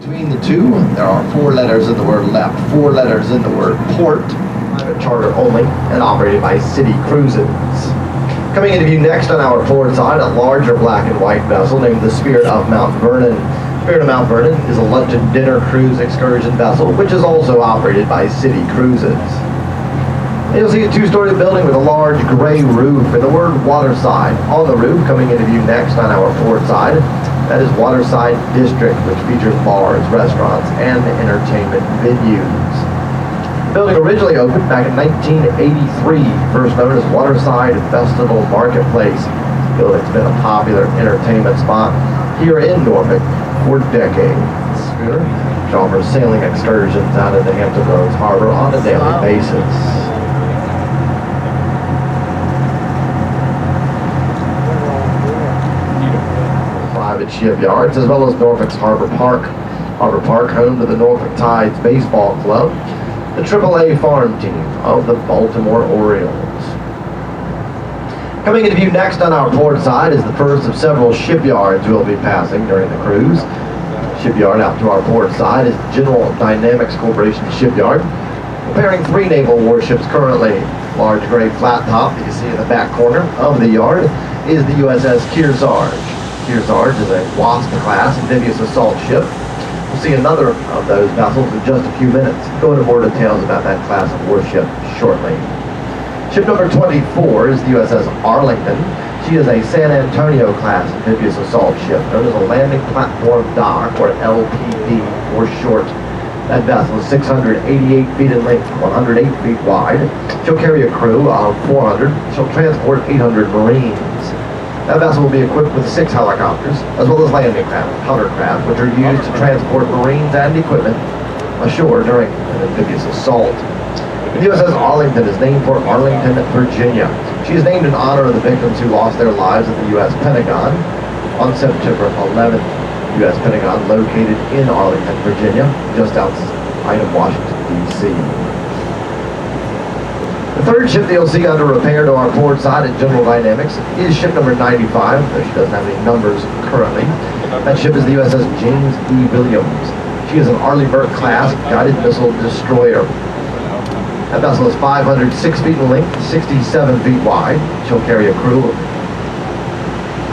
Between the two, there are 4 letters in the word left, 4 letters in the word port. Private charter only and operated by City Cruises. Coming into view next on our port side, a larger black and white vessel named the Spirit of Mount Vernon. Spirit of Mount Vernon is a lunch and dinner cruise excursion vessel, which is also operated by City Cruises. You'll see a 2-story building with a large gray roof and the word waterside on the roof. Coming into view next on our port side, that is Waterside District, which features bars, restaurants, and entertainment venues. The building originally opened back in 1983, first known as Waterside Festival Marketplace. The building's been a popular entertainment spot here in Norfolk for decades. Which offers sailing excursions out into Hampton Roads Harbor on a daily basis. Private shipyards, as well as Norfolk's Harbor Park, home to the Norfolk Tides Baseball Club, the AAA farm team of the Baltimore Orioles. Coming into view next on our port side is the first of several shipyards we'll be passing during the cruise. Shipyard out to our port side is General Dynamics Corporation Shipyard, repairing 3 naval warships currently. Large gray flat top that you see in the back corner of the yard is the USS Kearsarge. Kearsarge is a Wasp-class amphibious assault ship. We'll see another of those vessels in just a few minutes. Go into more details about that class of warship shortly. Ship number 24 is the USS Arlington. She is a San Antonio class amphibious assault ship known as a landing platform dock, or LPD for short. That vessel is 688 feet in length, 108 feet wide. She'll carry a crew of 400. She'll transport 800 Marines. That vessel will be equipped with 6 helicopters, as well as landing craft, hovercraft, which are used to transport Marines and equipment ashore during an amphibious assault. The USS Arlington is named for Arlington, Virginia. She is named in honor of the victims who lost their lives at the U.S. Pentagon on September 11th. U.S. Pentagon located in Arlington, Virginia, just outside of Washington, D.C. The third ship that you'll see under repair to our port side at General Dynamics is ship number 95, though she doesn't have any numbers currently. That ship is the USS James E. Williams. She is an Arleigh Burke-class guided missile destroyer. That vessel is 506 feet in length, 67 feet wide. She'll carry a crew of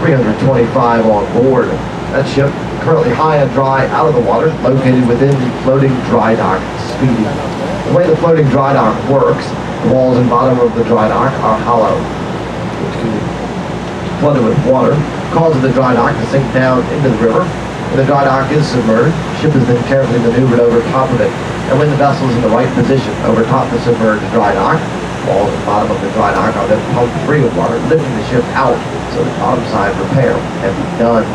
325 on board. That ship, currently high and dry out of the water, located within the floating dry dock Speedy. The way the floating dry dock works, the walls and bottom of the dry dock are hollow, which can be flooded with water, causing the dry dock to sink down into the river. When the dry dock is submerged, the ship is then carefully maneuvered over top of it. And when the vessel is in the right position over top the submerged dry dock, the walls and bottom of the dry dock are then pumped free of water, lifting the ship out so the bottom side repair can be done.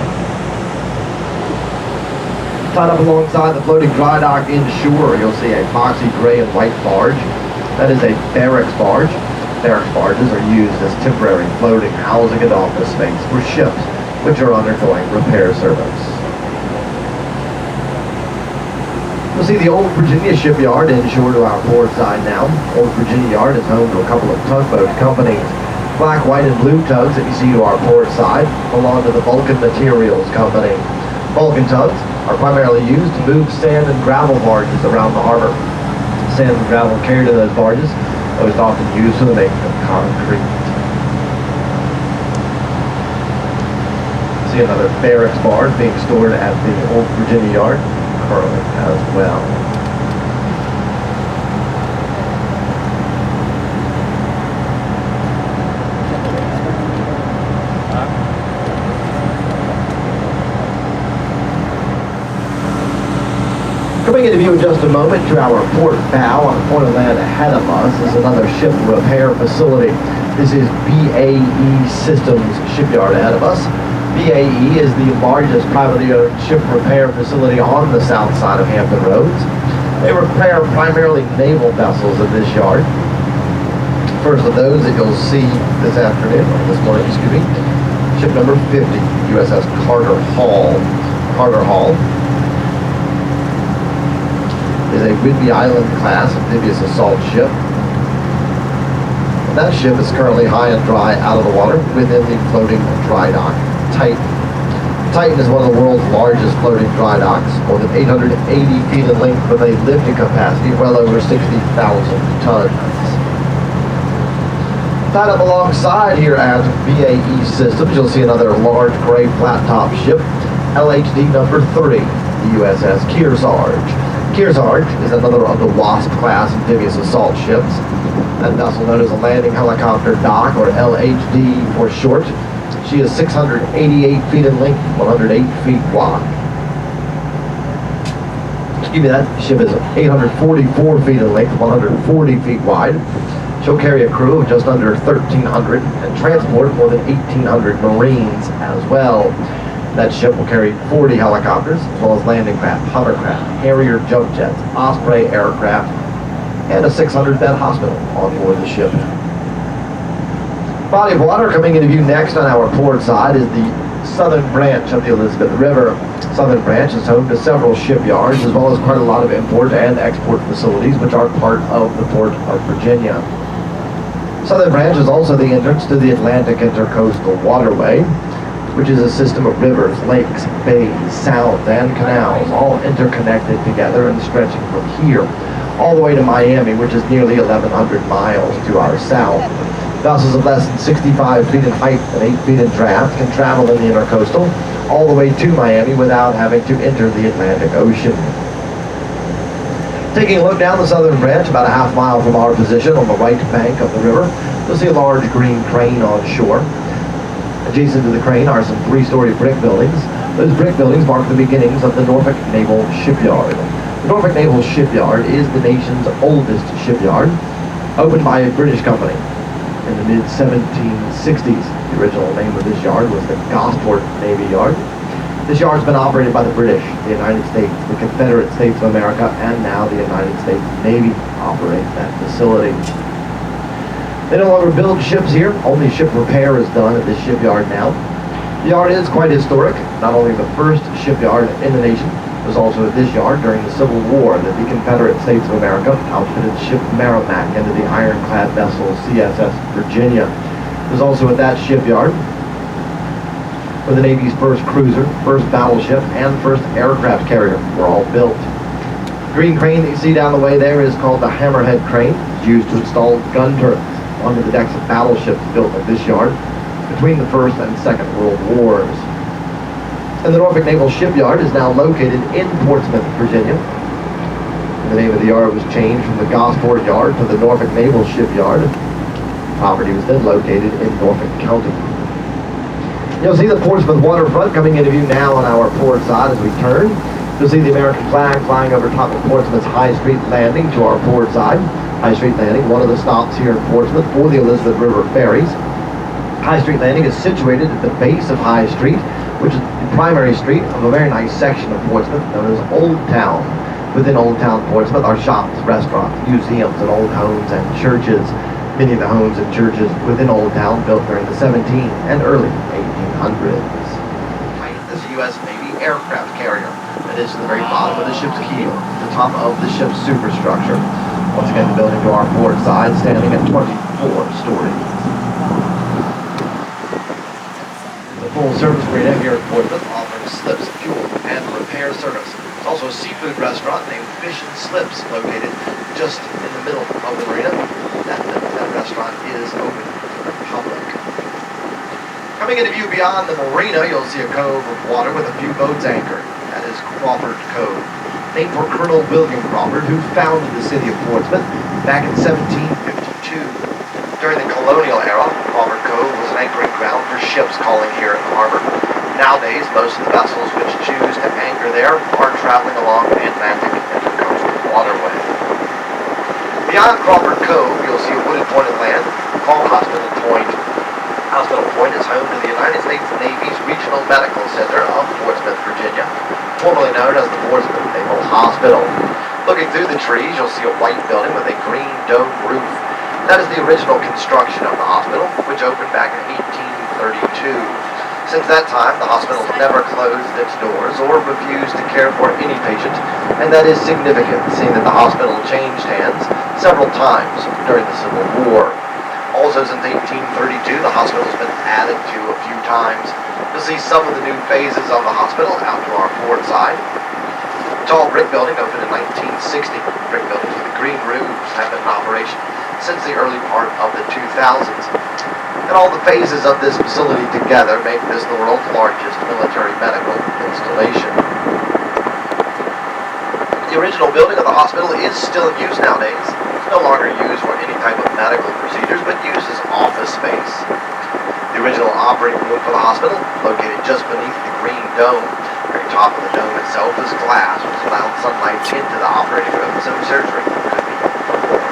Tied up alongside the floating dry dock inshore, you'll see a boxy gray and white barge. That is a barracks barge. Barracks barges are used as temporary floating housing and office space for ships which are undergoing repair service. You'll see the Old Virginia Shipyard inshore to our port side now. Old Virginia Yard is home to a couple of tugboat companies. Black, white, and blue tugs that you see to our port side belong to the Vulcan Materials Company. Vulcan tugs are primarily used to move sand and gravel barges around the harbor. Sand and gravel carried in those barges, most often used for the making of concrete. See another barracks barge being stored at the Old Virginia Yard currently as well. Coming into view in just a moment to our port bow on the point of land ahead of us is another ship repair facility. This is BAE Systems Shipyard ahead of us. BAE is the largest privately owned ship repair facility on the south side of Hampton Roads. They repair primarily naval vessels at this yard. First of those that you'll see this morning, ship number 50, USS Carter Hall. Carter Hall is a Whidbey Island class amphibious assault ship. And that ship is currently high and dry out of the water within the floating dry dock Titan. Titan is one of the world's largest floating dry docks, more than 880 feet in length with a lifting capacity of well over 60,000 tons. Tied up alongside here at BAE Systems, you'll see another large gray flat-top ship, LHD number 3, the USS Kearsarge. Kearsarge is another of the Wasp class amphibious assault ships. That vessel known as a landing helicopter dock, or LHD for short. She is 688 feet in length, 108 feet wide. Excuse me, that ship is 844 feet in length, 140 feet wide. She'll carry a crew of just under 1,300 and transport more than 1,800 Marines as well. That ship will carry 40 helicopters, as well as landing craft, hovercraft, Harrier jump jets, Osprey aircraft, and a 600-bed hospital on board the ship. Body of water coming into view next on our port side is the southern branch of the Elizabeth River. Southern branch is home to several shipyards, as well as quite a lot of import and export facilities, which are part of the Port of Virginia. Southern branch is also the entrance to the Atlantic Intercoastal Waterway, which is a system of rivers, lakes, bays, sounds, and canals, all interconnected together and stretching from here all the way to Miami, which is nearly 1,100 miles to our south. Vessels of less than 65 feet in height and 8 feet in draft can travel in the intercoastal all the way to Miami without having to enter the Atlantic Ocean. Taking a look down the southern branch, about a half mile from our position on the right bank of the river, you'll see a large green crane on shore. Adjacent to the crane are some 3-story brick buildings. Those brick buildings mark the beginnings of the Norfolk Naval Shipyard. The Norfolk Naval Shipyard is the nation's oldest shipyard, opened by a British company in the mid-1760s. The original name of this yard was the Gosport Navy Yard. This yard's been operated by the British, the United States, the Confederate States of America, and now the United States Navy operate that facility. They no longer build ships here. Only ship repair is done at this shipyard now. The yard is quite historic. Not only the first shipyard in the nation, it was also at this yard during the Civil War that the Confederate States of America outfitted ship Merrimack into the ironclad vessel CSS Virginia. It was also at that shipyard where the Navy's first cruiser, first battleship, and first aircraft carrier were all built. The green crane that you see down the way there is called the hammerhead crane. It's used to install gun turrets onto the decks of battleships built at this yard between the First and Second World Wars. And the Norfolk Naval Shipyard is now located in Portsmouth, Virginia. The name of the yard was changed from the Gosport Yard to the Norfolk Naval Shipyard. The property was then located in Norfolk County. You'll see the Portsmouth waterfront coming into view now on our port side as we turn. You'll see the American flag flying over top of Portsmouth's High Street Landing to our port side. High Street Landing, one of the stops here in Portsmouth for the Elizabeth River ferries. High Street Landing is situated at the base of High Street, which is the primary street of a very nice section of Portsmouth known as Old Town. Within Old Town Portsmouth are shops, restaurants, museums, and old homes and churches. Many of the homes and churches within Old Town built during the 17th and early 1800s. This is a U.S. Navy aircraft carrier that is to the very bottom of the ship's keel, the top of the ship's superstructure. Once again, the building to our port side standing at 24 stories. The full-service marina here at Portsmouth offers slips, fuel, and repair service. There's also a seafood restaurant named Fish and Slips located just in the middle of the marina. That restaurant is open to the public. Coming into view beyond the marina, you'll see a cove of water with a few boats anchored. That is Crawford Cove, named for Colonel William Crawford, who founded the city of Portsmouth back in 1752. During the colonial era, Crawford Cove was an anchoring ground for ships calling here at the harbor. Nowadays, most of the vessels which choose to anchor there are traveling along the Atlantic Intercoastal Waterway. Beyond Crawford Cove, you'll see a wooded point of land called Hospital Point. Hospital Point is home to the United States Navy's Regional Medical Center of Portsmouth, Virginia, formerly known as the Portsmouth Naval Hospital. Looking through the trees, you'll see a white building with a green dome roof. That is the original construction of the hospital, which opened back in 1832. Since that time, the hospital never closed its doors or refused to care for any patient, and that is significant, seeing that the hospital changed hands several times during the Civil War. Also, since 1832, the hospital has been added to a few times. You'll see some of the new phases of the hospital out to our port side. The tall brick building opened in 1960. Brick buildings with the green roofs have been in operation since the early part of the 2000s. And all the phases of this facility together make this the world's largest military medical installation. The original building of the hospital is still in use nowadays. It's no longer used for any type of medical procedures, but used as office space. The original operating room for the hospital, located just beneath the green dome. The very top of the dome itself is glass, which allows sunlight into the operating room, so surgery could be performed.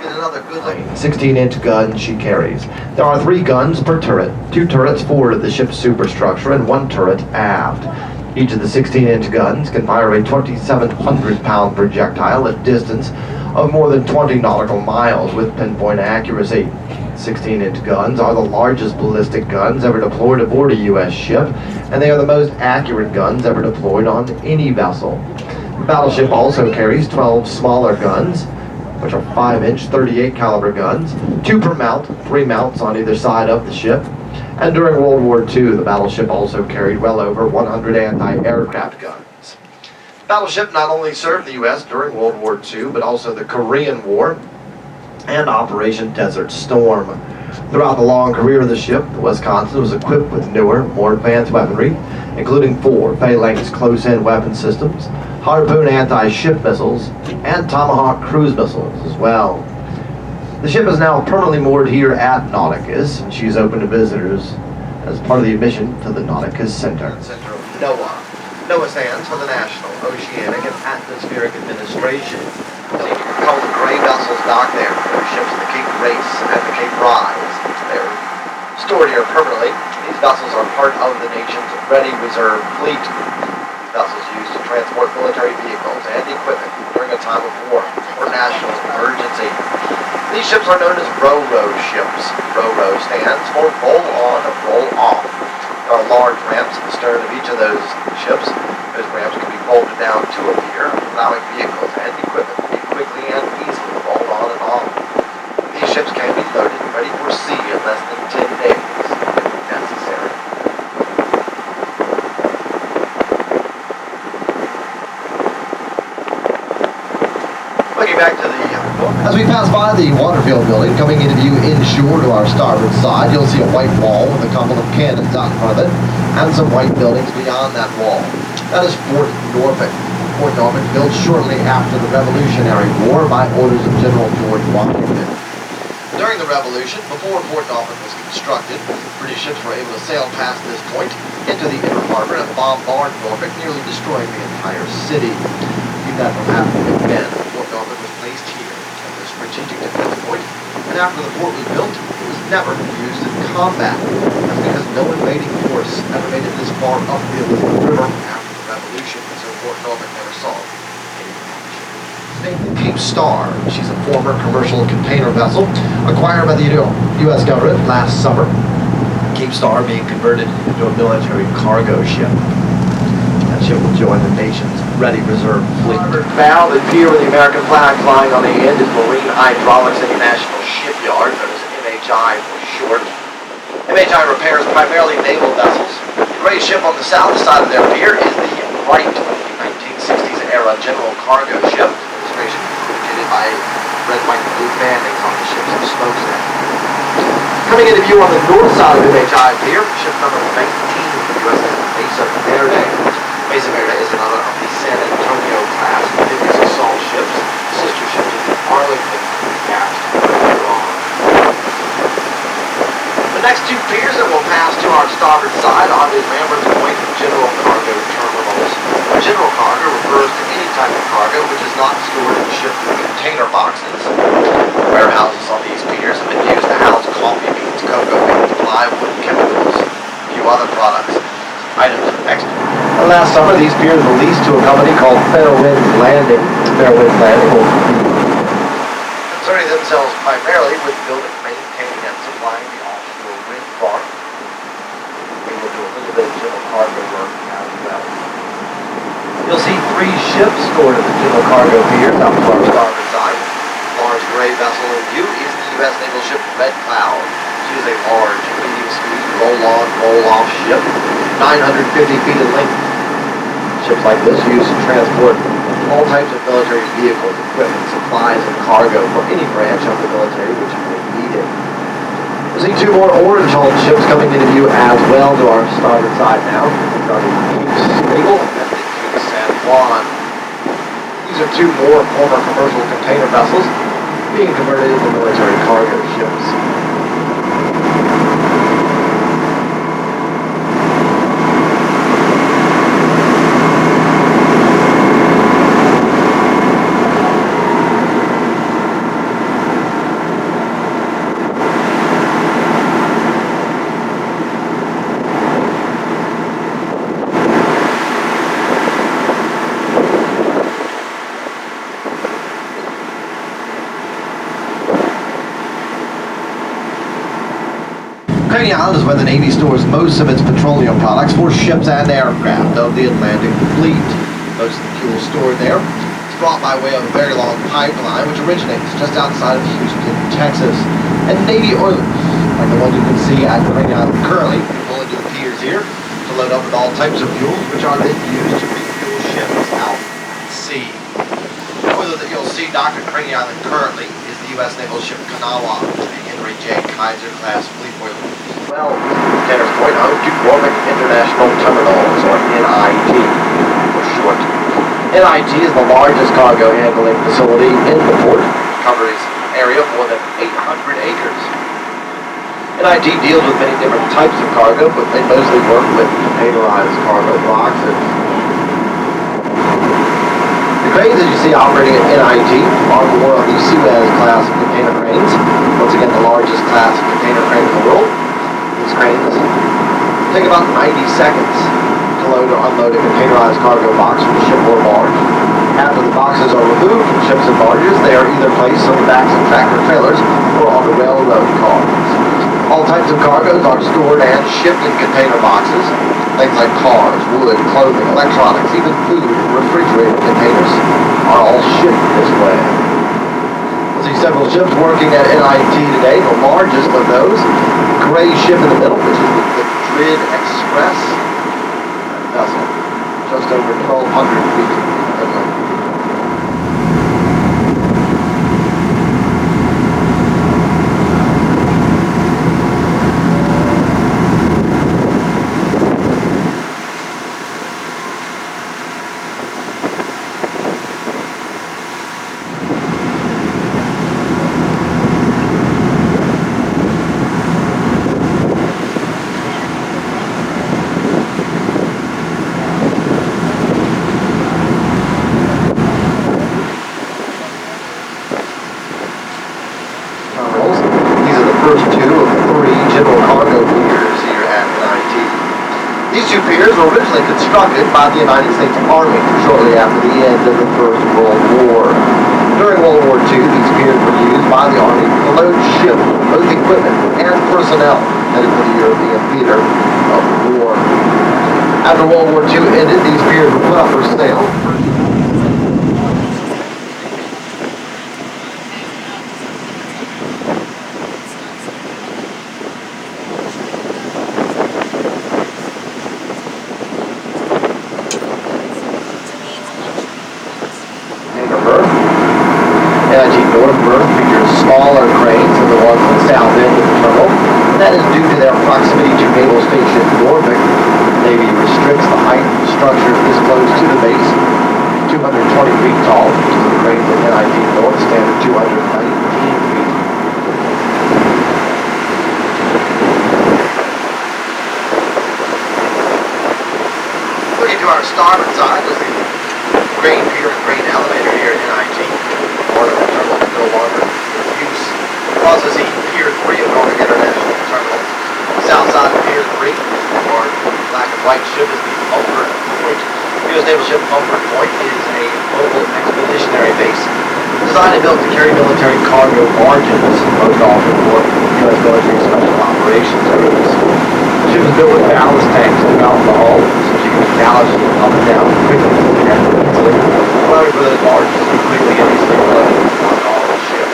Get another good looking 16-inch gun she carries. There are 3 guns per turret, 2 turrets forward of the ship's superstructure and 1 turret aft. Each of the 16-inch guns can fire a 2,700-pound projectile at a distance of more than 20 nautical miles with pinpoint accuracy. 16-inch guns are the largest ballistic guns ever deployed aboard a U.S. ship, and they are the most accurate guns ever deployed on any vessel. The battleship also carries 12 smaller guns, which are 5-inch 38 caliber guns, 2 per mount, 3 mounts on either side of the ship. And during World War II, the battleship also carried well over 100 anti-aircraft guns. The battleship not only served the U.S. during World War II, but also the Korean War and Operation Desert Storm. Throughout the long career of the ship, the Wisconsin was equipped with newer, more advanced weaponry, including 4 phalanx close-in weapon systems, Harpoon anti-ship missiles, and Tomahawk cruise missiles as well. The ship is now permanently moored here at Nauticus, and she is open to visitors as part of the admission to the Nauticus Center. Center of NOAA. NOAA stands for the National Oceanic and Atmospheric Administration. So you can call the gray vessels docked there. There are ships in the Cape Race and the Cape Rise. They're stored here permanently. These vessels are part of the nation's ready reserve fleet. These vessels used to transport military vehicles and equipment during a time of war or national emergency. These ships are known as RoRo ships. RoRo stands for roll on, roll off. There are large ramps at the stern of each of those ships. Those ramps can be bolted down to a pier, allowing vehicles and equipment to be quickly and easily rolled on and off. These ships can be loaded and ready for sea in less than 10 days if necessary. Looking back to the as we pass by the Waterfield building, coming into view inshore to our starboard side, you'll see a white wall with a couple of cannons out in front of it, and some white buildings beyond that wall. That is Fort Norfolk. Fort Norfolk built shortly after the Revolutionary War by orders of General George Washington. During the Revolution, before Fort Norfolk was constructed, British ships were able to sail past this point into the inner harbor and bombard Norfolk, nearly destroying the entire city. To keep that from happening again, Fort Norfolk was placed here as a strategic defense point, and after the fort was built, it was never used in combat. That's because no invading force ever made it this far up the Elizabeth River after the Revolution, so Fort Norfolk never saw any action. It's named the Cape Star. She's a former commercial container vessel acquired by the U.S. government last summer. Cape Star being converted into a military cargo ship. That ship will join the nation's ready reserve fleet. Bow, the pier with the American flag flying on the end is Marine Hydraulics International Shipyard, known as MHI for short. MHI repairs primarily naval vessels. The gray ship on the south side of their pier is the Wright, 1960s era general cargo ship. Illustration indicated by red, white, and blue bandings on the ship's smokestack. Coming into view on the north side of MHI pier, ship number 19, USS Mesa Verde. Mesa Verde is another of the San Antonio class amphibious assault ships, sister ships of the Arlington cast later on. The next 2 piers that we'll pass to our starboard side are the Lambert's Point General Cargo Terminals. General cargo refers to any type of cargo which is not stored in shipped container boxes. Warehouses on these piers have been used to house coffee beans, cocoa beans, plywood, chemicals, and a few other products. Items of export. And last summer, these piers were leased to a company called Fairwinds Landing. Fairwinds Landing will be concerning themselves primarily with building, maintaining, and supplying the offshore wind farm. They will do a little bit of general cargo work as well. You'll see 3 ships stored at the general cargo piers out to our starboard side. Large gray vessel in view is the U.S. naval ship Red Cloud. She is a large, medium-speed, roll-on, roll-off ship, 950 feet in length. Ships like this are used to transport all types of military vehicles, equipment, supplies, and cargo for any branch of the military which may need it. We see two more orange-hulled ships coming into view as well to our starboard side now. These are the Naval and the San Juan. These are two more former commercial container vessels being converted into military cargo ships. Coney Island is where the Navy stores most of its petroleum products for ships and aircraft of the Atlantic Fleet. Most of the fuel stored there is brought by way of a very long pipeline which originates just outside of Houston, Texas. And Navy oilers, like the ones you can see at Coney Island currently, pull into the piers here to load up with all types of fuels which are then used to refuel ships out at sea. The oiler that you'll see docked at Coney Island currently is the U.S. naval ship Kawanha, a Henry J. Kaiser class fleet oiler. Well, containers point home to Norfolk International Terminals, or NIT for short. NIT is the largest cargo handling facility in the port. It covers an area of more than 800 acres. NIT deals with many different types of cargo, but they mostly work with containerized cargo boxes. The cranes that you see operating at NIT are more of the Suez class of container cranes. Once again, the largest class of container crane in the world. These cranes take about 90 seconds to load or unload a containerized cargo box from a ship or barge. After the boxes are removed from ships and barges, they are either placed on the backs of tractor trailers or on the railroad cars. All types of cargoes are stored and shipped in container boxes. Things like cars, wood, clothing, electronics, even food in refrigerated containers are all shipped this way. We'll see several ships working at NIT today. The largest of those, the gray ship in the middle, which is the Madrid Express vessel, just over 1,200 feet in length. Constructed by the United States Army shortly after the end of the First World War. During World War II, these piers were used by the Army to load ships, both equipment and personnel, headed for the European theater of war. After World War II ended, these piers were put up for sale. Smaller cranes than the ones on the south end of the terminal. That is due to their proximity to Naval Station Norfolk. The Navy restricts the height of structures this close to the base, 220 feet tall, which is the crane at NIT North, standard 219 feet. Looking to our starboard side is the crane pier and crane elevator here at NIT. Part of the terminal is no longer use. Processing Pier 3 of Norfolk International Terminal. South side of Pier 3, or black and white ship, is the Mountford Point. U.S. Naval Ship Mountford Point is a mobile expeditionary base designed and built to carry military cargo barges, most often for U.S. military special operations areas. The ship is built with ballast tanks throughout the hull, so she can ballast up and down quickly and easily, allowing for those barges to quickly and easily load on all the ship.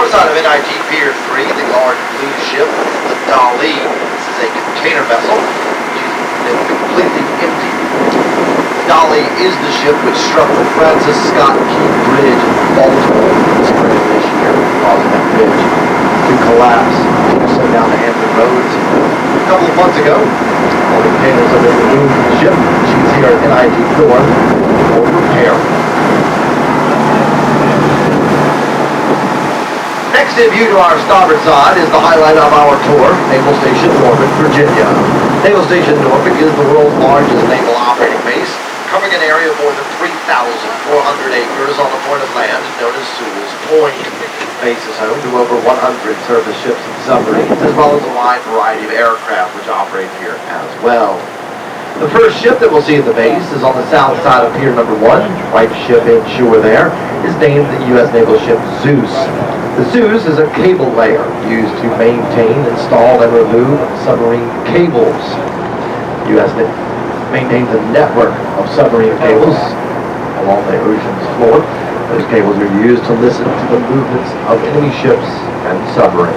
north side of NIT Pier 3, the large blue ship, the Dail. This is a container vessel. She's completely empty. The Dail is the ship which struck the Francis Scott Key Bridge in Baltimore in the spring of this year, causing that bridge to collapse. She was sent down to Hampton Roads a couple of months ago. All the containers have been removed from the ship. She's here at NIT 4 for repair. Next in view to our starboard side is the highlight of our tour, Naval Station Norfolk, Virginia. Naval Station Norfolk is the world's largest naval operating base, covering an area of more than 3,400 acres on the point of land known as Sewell's Point. The base is home to over 100 surface ships and submarines, as well as a wide variety of aircraft which operate here as well. The first ship that we'll see at the base is on the south side of Pier number 1. Right ship inshore there is named the U.S. Naval ship Zeus. The Zeus is a cable layer used to maintain, install, and remove submarine cables. The U.S. maintains a network of submarine cables along the ocean's floor. Those cables are used to listen to the movements of enemy ships and submarines.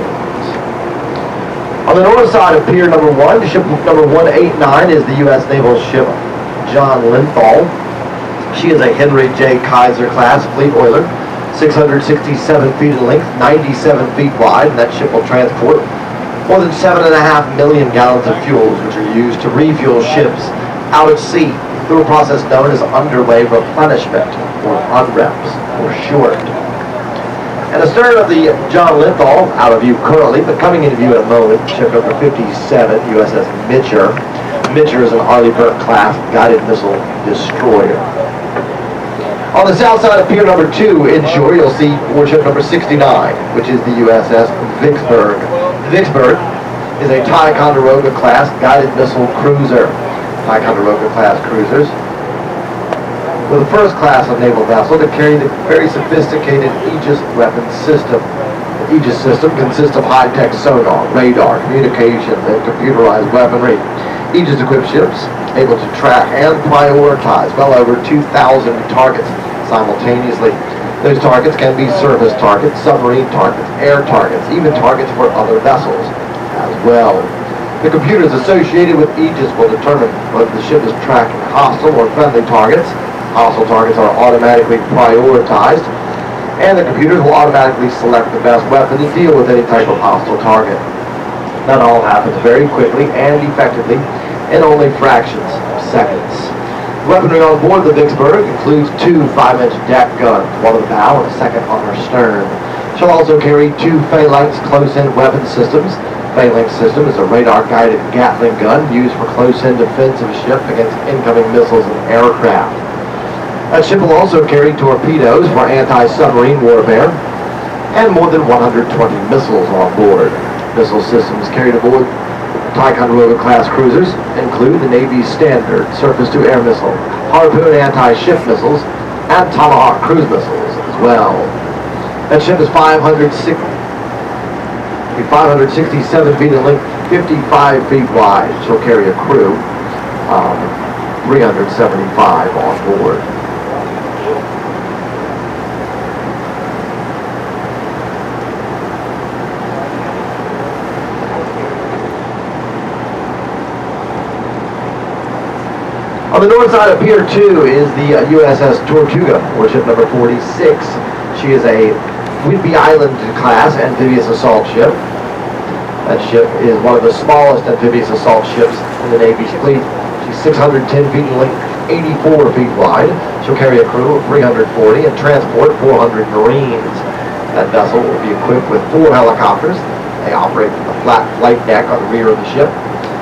On the north side of Pier number 1, ship number 189 is the U.S. Naval ship John Naval. She is a Henry J. Kaiser class fleet oiler, 667 feet in length, 97 feet wide, and that ship will transport more than 7.5 million gallons of fuels, which are used to refuel ships out at sea through a process known as underway replenishment, or UNREPS, for short. And astern of the John Naval, out of view currently, but coming into view in a moment, ship number 57, USS Mitscher. Mitscher is an Arleigh Burke-class guided missile destroyer. On the south side of Pier number 2 inshore, you'll see warship number 69, which is the USS Vicksburg. The Vicksburg is a Ticonderoga-class guided missile cruiser. Ticonderoga-class cruisers were the first class of naval vessel to carry the very sophisticated Aegis weapon system. The Aegis system consists of high-tech sonar, radar, communications, and computerized weaponry. Aegis-equipped ships able to track and prioritize well over 2,000 targets simultaneously. Those targets can be surface targets, submarine targets, air targets, even targets for other vessels as well. The computers associated with Aegis will determine whether the ship is tracking hostile or friendly targets. Hostile targets are automatically prioritized, and the computers will automatically select the best weapon to deal with any type of hostile target. That all happens very quickly and effectively in only fractions of seconds. Weaponry on board the Vicksburg includes 2 5-inch deck guns, one on the bow and a second on her stern. She'll also carry 2 Phalanx close-in weapon systems. Phalanx system is a radar-guided Gatling gun used for close-in defense of a ship against incoming missiles and aircraft. That ship will also carry torpedoes for anti-submarine warfare and more than 120 missiles on board. Missile systems carried aboard Ticonderoga-class cruisers include the Navy's standard surface-to-air missile, Harpoon anti-ship missiles, and Tomahawk cruise missiles as well. That ship is 567 feet in length, 55 feet wide. She'll carry a crew of 375 on board. On the north side of Pier 2 is the USS Tortuga, warship number 46. She is a Whidbey Island-class amphibious assault ship. That ship is one of the smallest amphibious assault ships in the Navy's fleet. She's 610 feet in length, 84 feet wide. She'll carry a crew of 340 and transport 400 Marines. That vessel will be equipped with 4 helicopters. They operate from the flat flight deck on the rear of the ship.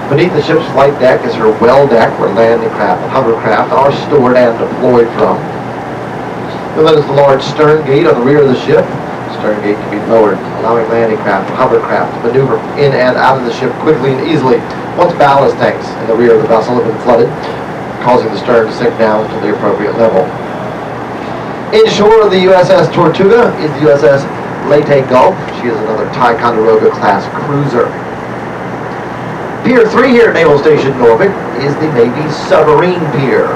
Beneath the ship's flight deck is her well deck, where landing craft and hovercraft are stored and deployed from. Then there's the large stern gate on the rear of the ship. The stern gate can be lowered, allowing landing craft and hovercraft to maneuver in and out of the ship quickly and easily once ballast tanks in the rear of the vessel have been flooded, causing the stern to sink down to the appropriate level. Inshore of the USS Tortuga is the USS Leyte Gulf. She is another Ticonderoga-class cruiser. Pier 3 here at Naval Station Norfolk is the Navy's submarine pier.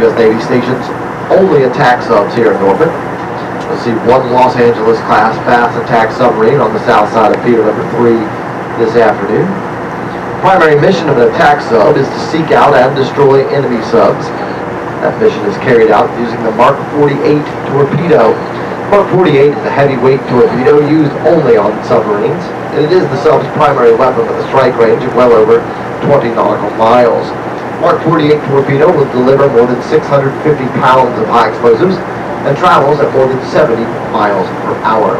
U.S. Navy stations only attack subs here in Norfolk. We'll see one Los Angeles class fast attack submarine on the south side of Pier number 3 this afternoon. The primary mission of an attack sub is to seek out and destroy enemy subs. That mission is carried out using the Mark 48 torpedo. Mark 48 is a heavyweight torpedo used only on submarines, and it is the sub's primary weapon with a strike range of well over 20 nautical miles. Mark 48 torpedo will deliver more than 650 pounds of high explosives and travels at more than 70 miles per hour.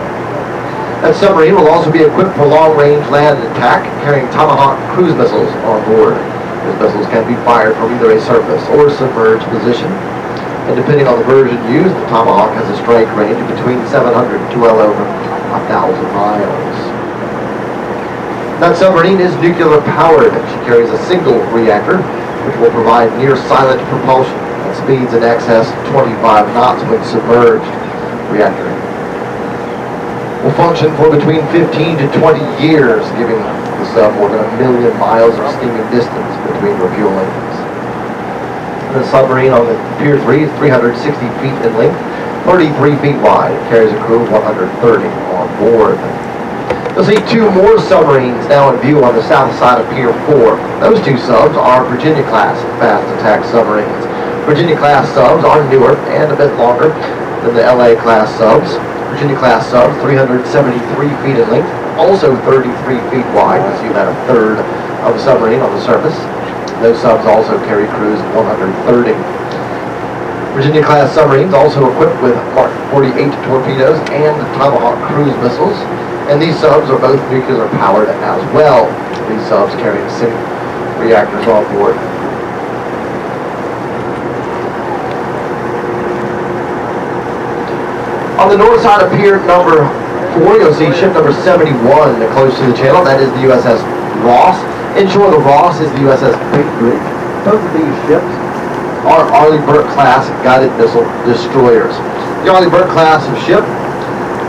That submarine will also be equipped for long-range land attack, carrying Tomahawk cruise missiles on board. These missiles can be fired from either a surface or submerged position, and depending on the version used, the Tomahawk has a strike range of between 700 to well over 1,000 miles. That submarine is nuclear powered. She carries a single reactor, which will provide near-silent propulsion at speeds in excess of 25 knots when submerged. Reactor will function for between 15 to 20 years, giving the sub more than 1 million miles of steaming distance between refuelings. The submarine on the Pier 3 is 360 feet in length, 33 feet wide. It carries a crew of 130 on board. You'll see two more submarines now in view on the south side of Pier 4. Those two subs are Virginia-class fast attack submarines. Virginia-class subs are newer and a bit longer than the LA-class subs. Virginia-class subs, 373 feet in length, also 33 feet wide. You see about a third of a submarine on the surface. Those subs also carry crews of 130. Virginia-class submarines also equipped with Mark 48 torpedoes and Tomahawk cruise missiles. And these subs are both nuclear powered as well. These subs carry 6 reactors on board. On the north side of Pier number 4, you'll see ship number 71 close to the channel. That is the USS Ross. Inshore the Ross is the USS Bainbridge. Both of these ships are Arleigh Burke class guided missile destroyers. The Arleigh Burke class of ship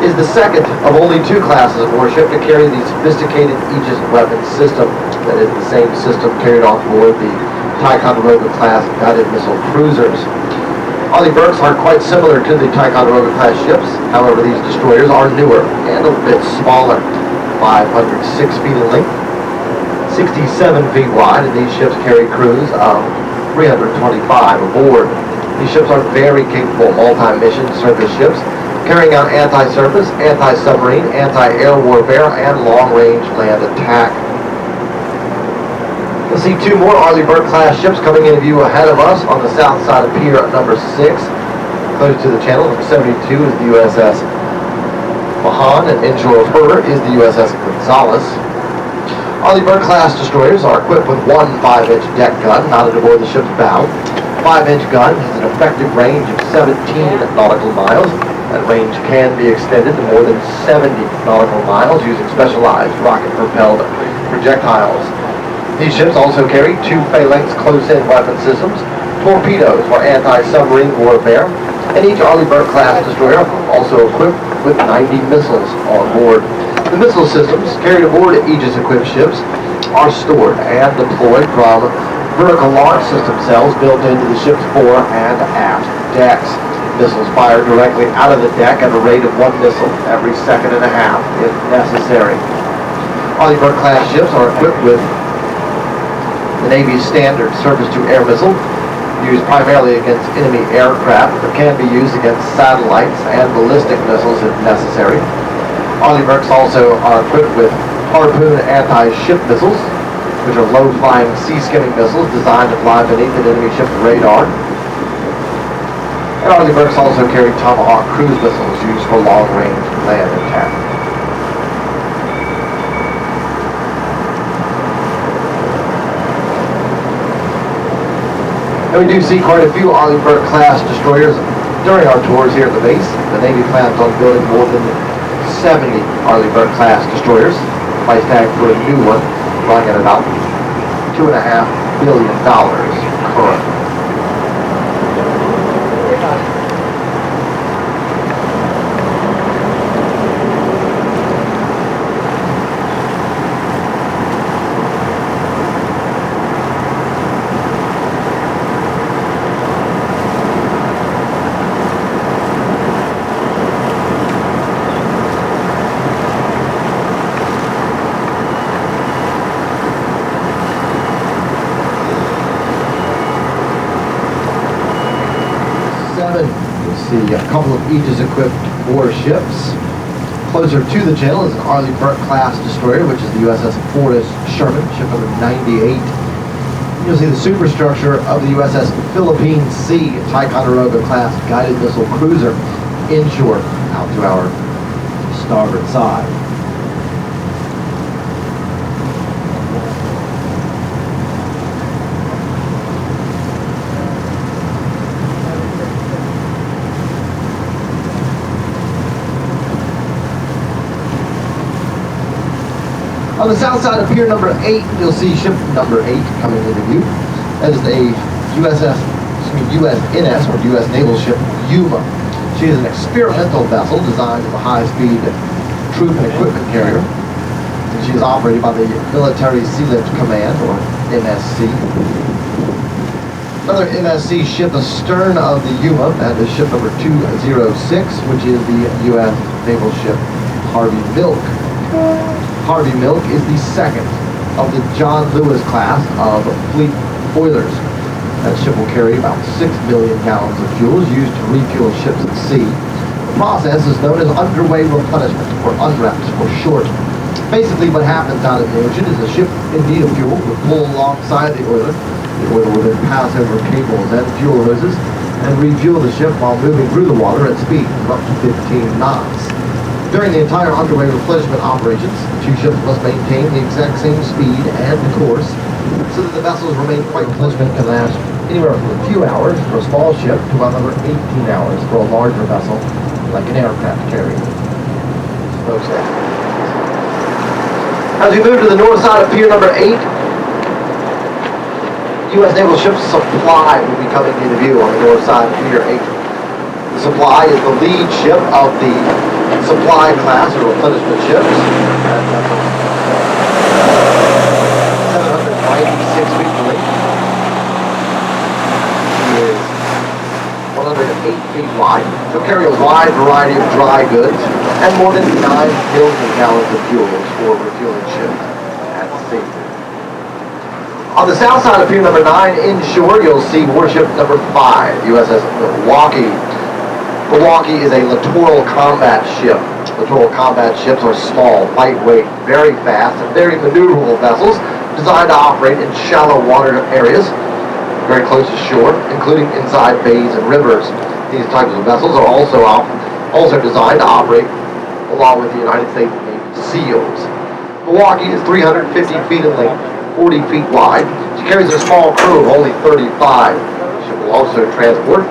is the second of only 2 classes of warship to carry the sophisticated Aegis weapon system. That is the same system carried on board the Ticonderoga class guided missile cruisers. Arleigh Burkes are quite similar to the Ticonderoga class ships. However, these destroyers are newer and a bit smaller, 506 feet in length, 67 feet wide, and these ships carry crews of 325 aboard. These ships are very capable multi-mission surface ships, carrying out anti-surface, anti-submarine, anti-air warfare, and long-range land attack. You'll see 2 more Arleigh Burke class ships coming into view ahead of us on the south side of Pier number 6. Close to the channel, number 72 is the USS Mahan, and inshore of her is the USS Gonzalez. Arleigh Burke class destroyers are equipped with one 5-inch deck gun mounted aboard the ship's bow. 5-inch gun has an effective range of 17 nautical miles. That range can be extended to more than 70 nautical miles using specialized rocket-propelled projectiles. These ships also carry 2 phalanx close-in weapon systems, torpedoes for anti-submarine warfare, and each Arleigh Burke class destroyer also equipped with 90 missiles on board. The missile systems carried aboard Aegis-equipped ships are stored and deployed from vertical launch system cells built into the ship's fore and aft decks. Missiles fired directly out of the deck at a rate of 1 missile every second and a half if necessary. Arleigh Burke class ships are equipped with the Navy's standard surface-to-air missile, used primarily against enemy aircraft, but can be used against satellites and ballistic missiles if necessary. Arleigh Burkes also are equipped with Harpoon anti-ship missiles, which are low-flying sea-skimming missiles designed to fly beneath an enemy ship's radar. And Arleigh Burkes also carry Tomahawk cruise missiles used for long-range land attack. And we do see quite a few Arleigh Burke class destroyers during our tours here at the base. The Navy plans on building more than 70 Arleigh Burke class destroyers. Price tag for a new one running at about $2.5 billion currently. 7, you'll see a couple of Aegis-equipped warships. Closer to the channel is an Arleigh-Burke-class destroyer, which is the USS Forrest Sherman, ship number 98. You'll see the superstructure of the USS Philippine Sea, Ticonderoga-class guided missile cruiser, inshore out to our starboard side. On the south side of pier number 8, you'll see ship number 8 coming into view. That is a USNS, or U.S. Naval ship, Yuma. She is an experimental vessel designed as a high-speed troop and equipment carrier. And she is operated by the Military Sealift Command, or MSC. Another MSC ship astern of the Yuma, that is ship number 206, which is the U.S. Naval ship Harvey Milk. Harvey Milk is the second of the John Lewis class of fleet boilers. That ship will carry about 6 million gallons of fuel used to refuel ships at sea. The process is known as underway replenishment, or UNREP for short. Basically what happens out in the ocean is the ship in need of fuel will pull alongside the oiler. The oiler will then pass over cables and fuel hoses and refuel the ship while moving through the water at speed of up to 15 knots. During the entire underway replenishment operations, the two ships must maintain the exact same speed and course so that the vessels remain quite replenishment can last anywhere from a few hours for a small ship to another 18 hours for a larger vessel like an aircraft carrier. As we move to the north side of pier number 8, U.S. Naval ship Supply will be coming into view on the north side of pier 8. The Supply is the lead ship of the Supply class or replenishment ships. 796 feet in length. She is 108 feet wide. She'll carry a wide variety of dry goods and more than 9 million gallons of fuel for refueling ships at sea. On the south side of pier number 9, inshore, you'll see warship number 5, USS Milwaukee. Milwaukee is a littoral combat ship. Littoral combat ships are small, lightweight, very fast, and very maneuverable vessels designed to operate in shallow water areas, very close to shore, including inside bays and rivers. These types of vessels are also designed to operate along with the United States Navy SEALs. Milwaukee is 350 feet in length, 40 feet wide. She carries a small crew of only 35. She will also transport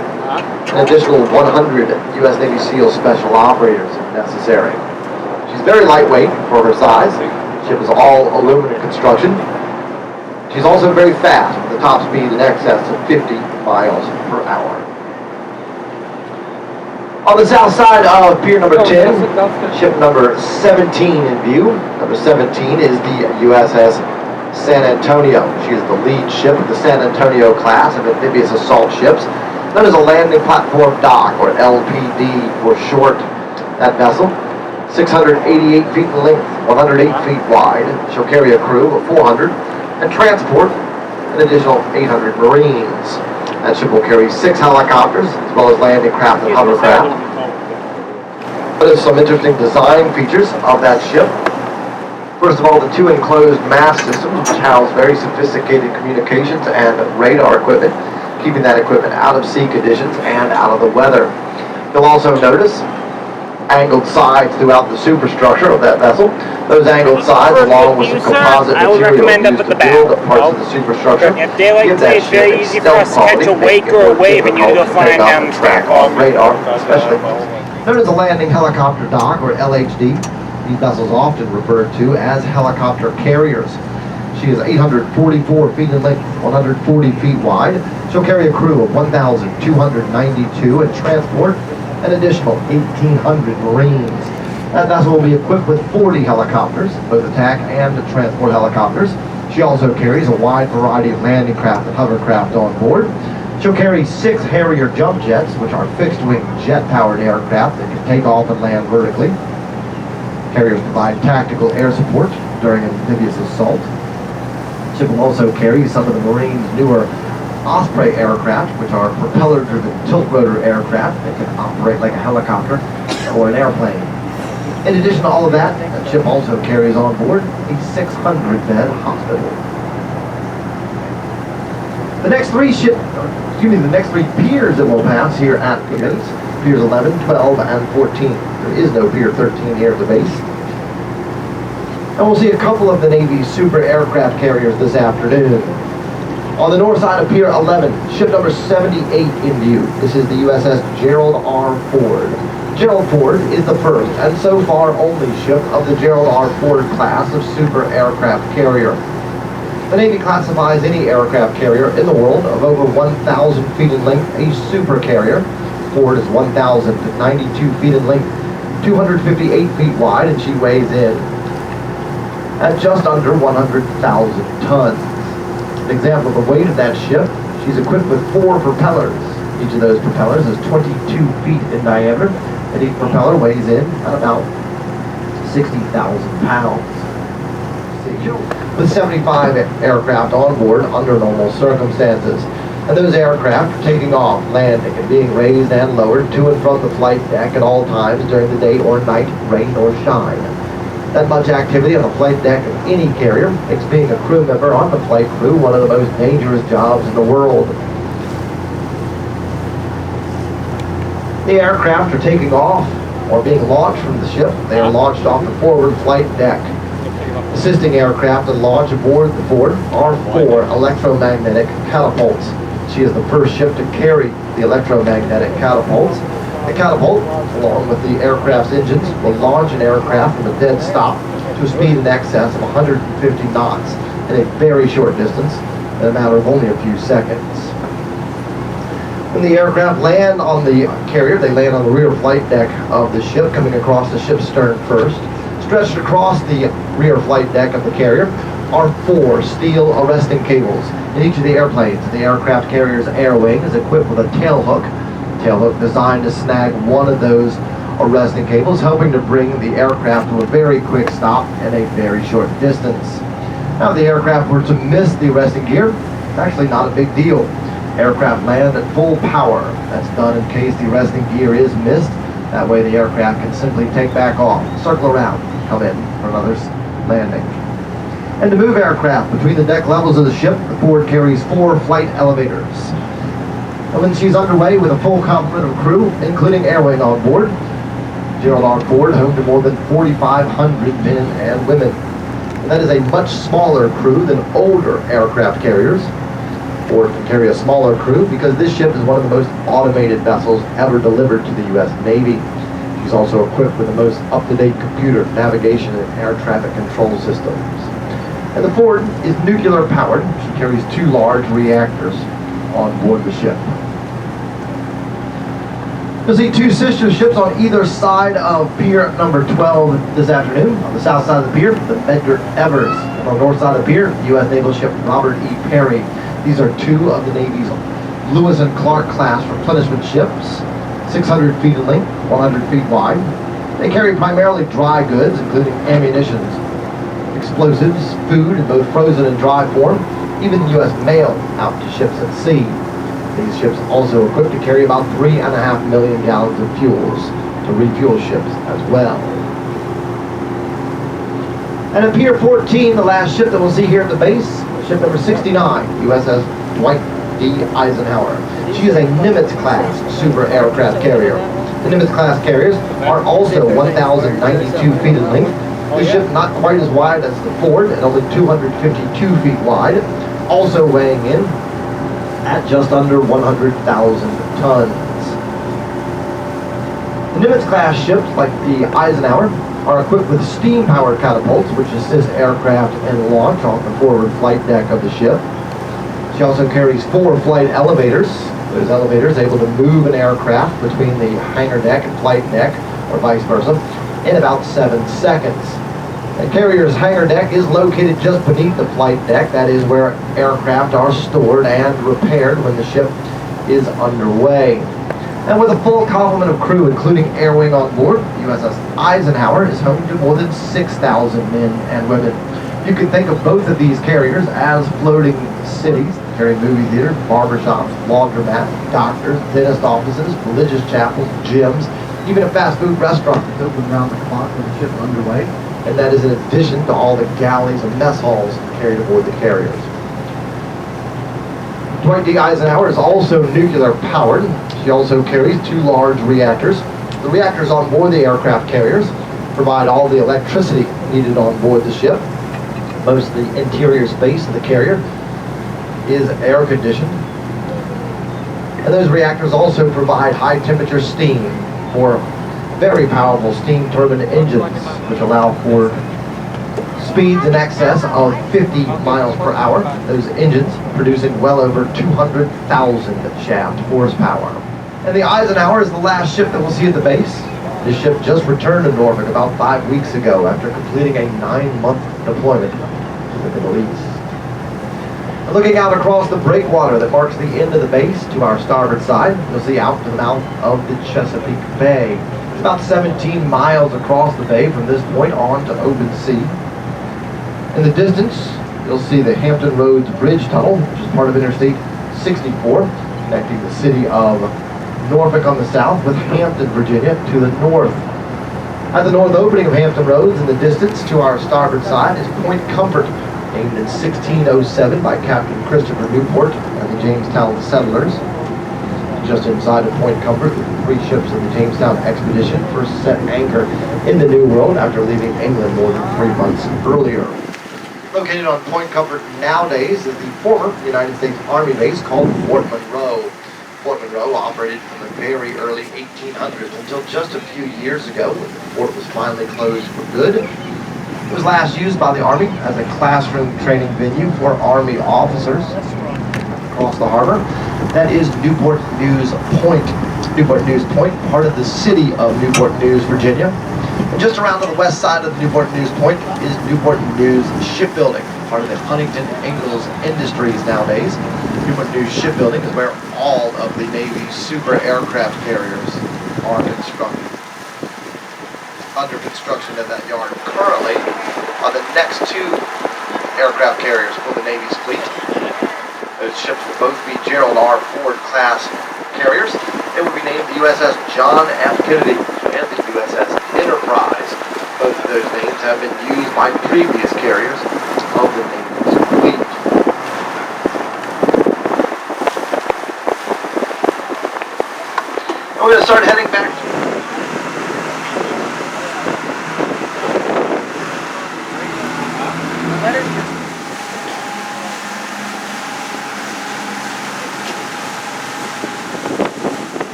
an additional 100 U.S. Navy SEAL special operators if necessary. She's very lightweight for her size. The ship is all aluminum construction. She's also very fast, with a top speed in excess of 50 miles per hour. On the south side of pier number 10, ship number 17 in view. Number 17 is the USS San Antonio. She is the lead ship of the San Antonio class of amphibious assault ships, known as a landing platform dock, or LPD for short. That vessel, 688 feet in length, 108 feet wide. She'll carry a crew of 400 and transport an additional 800 Marines. That ship will carry 6 helicopters, as well as landing craft and hovercraft. There's some interesting design features of that ship. First of all, the 2 enclosed mast systems, which house very sophisticated communications and radar equipment, keeping that equipment out of sea conditions and out of the weather. You'll also notice angled sides throughout the superstructure of that vessel. Those angled sides, along with some composite material used to build up parts of the superstructure, At daylight today, it's very easy for us to catch a wake or a wave and you go flying down the track. Radar, especially. Known as a landing helicopter dock, or LHD. These vessels often referred to as helicopter carriers. She is 844 feet in length, 140 feet wide. She'll carry a crew of 1,292 and transport an additional 1,800 Marines. That vessel will be equipped with 40 helicopters, both attack and transport helicopters. She also carries a wide variety of landing craft and hovercraft on board. She'll carry 6 Harrier jump jets, which are fixed-wing jet-powered aircraft that can take off and land vertically. Carriers provide tactical air support during amphibious assault. The ship will also carry some of the Marines' newer Osprey aircraft, which are propeller-driven tilt-rotor aircraft that can operate like a helicopter or an airplane. In addition to all of that, the ship also carries on board a 600-bed hospital. The next three piers that will pass here at the base, Piers 11, 12, and 14. There is no Pier 13 here at the base. And we'll see a couple of the Navy's super aircraft carriers this afternoon. On the north side of Pier 11, ship number 78 in view. This is the USS Gerald R. Ford. Gerald Ford is the first, and so far only ship of the Gerald R. Ford class of super aircraft carrier. The Navy classifies any aircraft carrier in the world of over 1,000 feet in length a super carrier. Ford is 1,092 feet in length, 258 feet wide, and she weighs in at just under 100,000 tons. An example of the weight of that ship, she's equipped with 4 propellers. Each of those propellers is 22 feet in diameter, and each propeller weighs in at about 60,000 pounds. With 75 aircraft on board under normal circumstances. And those aircraft are taking off, landing, and being raised and lowered to and from the flight deck at all times during the day or night, rain or shine. That much activity on the flight deck of any carrier makes being a crew member on the flight crew one of the most dangerous jobs in the world. The aircraft are taking off or being launched from the ship. They are launched off the forward flight deck. Assisting aircraft in launch aboard the Ford are 4 electromagnetic catapults. She is the first ship to carry the electromagnetic catapults. The catapult, along with the aircraft's engines, will launch an aircraft from a dead stop to a speed in excess of 150 knots in a very short distance in a matter of only a few seconds. When the aircraft land on the carrier, they land on the rear flight deck of the ship, coming across the ship's stern first. Stretched across the rear flight deck of the carrier are 4 steel arresting cables. In each of the airplanes, the aircraft carrier's air wing is equipped with a tail hook designed to snag one of those arresting cables, helping to bring the aircraft to a very quick stop in a very short distance. Now, if the aircraft were to miss the arresting gear, it's actually not a big deal. Aircraft land at full power. That's done in case the arresting gear is missed. That way the aircraft can simply take back off, circle around, come in for another landing. And to move aircraft between the deck levels of the ship, the Ford carries 4 flight elevators. And when she's underway with a full complement of crew, including air wing on board, Gerald R. Ford, home to more than 4,500 men and women. And that is a much smaller crew than older aircraft carriers. Ford can carry a smaller crew because this ship is one of the most automated vessels ever delivered to the U.S. Navy. She's also equipped with the most up-to-date computer, navigation, and air traffic control systems. And the Ford is nuclear powered. She carries 2 large reactors on board the ship. You'll see 2 sister ships on either side of Pier number 12 this afternoon. On the south side of the pier, the Medgar Evers. And on the north side of the pier, the U.S. Naval ship Robert E. Peary. These are 2 of the Navy's Lewis and Clark class replenishment ships, 600 feet in length, 100 feet wide. They carry primarily dry goods, including ammunition, explosives, food in both frozen and dry form, even U.S. mail out to ships at sea. These ships also equipped to carry about 3.5 million gallons of fuels to refuel ships as well. And at Pier 14, the last ship that we'll see here at the base, ship number 69, USS Dwight D. Eisenhower. She is a Nimitz-class super aircraft carrier. The Nimitz-class carriers are also 1,092 feet in length. The ship not quite as wide as the Ford and only 252 feet wide, also weighing in at just under 100,000 tons. The Nimitz-class ships, like the Eisenhower, are equipped with steam-powered catapults, which assist aircraft in launch off the forward flight deck of the ship. She also carries 4 flight elevators. Those elevators able to move an aircraft between the hangar deck and flight deck, or vice versa, in about 7 seconds. The carrier's hangar deck is located just beneath the flight deck. That is where aircraft are stored and repaired when the ship is underway. And with a full complement of crew, including air wing on board, USS Eisenhower is home to more than 6,000 men and women. You can think of both of these carriers as floating cities. carry movie theaters, barbershops, laundromats, doctors, dentist offices, religious chapels, gyms, even a fast food restaurant that's open around the clock with the ship underway. And that is in addition to all the galleys and mess halls carried aboard the carriers. Dwight D. Eisenhower is also nuclear powered. She also carries 2 large reactors. The reactors on board the aircraft carriers provide all the electricity needed on board the ship. Most of the interior space of the carrier is air conditioned. And those reactors also provide high temperature steam for very powerful steam turbine engines, which allow for speeds in excess of 50 miles per hour. Those engines producing well over 200,000 shaft horsepower. And the Eisenhower is the last ship that we'll see at the base. This ship just returned to Norfolk about 5 weeks ago after completing a 9-month deployment to the Middle East. And looking out across the breakwater that marks the end of the base to our starboard side, you'll see out to the mouth of the Chesapeake Bay. It's about 17 miles across the bay from this point on to open sea. In the distance, you'll see the Hampton Roads Bridge Tunnel, which is part of Interstate 64, connecting the city of Norfolk on the south with Hampton, Virginia to the north. At the north opening of Hampton Roads in the distance to our starboard side is Point Comfort, named in 1607 by Captain Christopher Newport and the Jamestown settlers. Just inside of Point Comfort, the 3 ships of the Jamestown expedition first set anchor in the New World after leaving England more than 3 months earlier. Located on Point Comfort nowadays is the former United States Army base called Fort Monroe. Fort Monroe operated from the very early 1800s until just a few years ago when the fort was finally closed for good. It was last used by the Army as a classroom training venue for Army officers. Across the harbor, that is Newport News Point. Newport News Point, part of the city of Newport News, Virginia. And just around to the west side of Newport News Point is Newport News Shipbuilding, part of the Huntington Ingalls Industries nowadays. Newport News Shipbuilding is where all of the Navy's super aircraft carriers are constructed. Under construction at that yard currently are the next 2 aircraft carriers for the Navy's fleet. Those ships will both be Gerald R. Ford class carriers. It will be named the USS John F. Kennedy and the USS Enterprise. Both of those names have been used by previous carriers of the Navy's fleet. And we're going to start heading back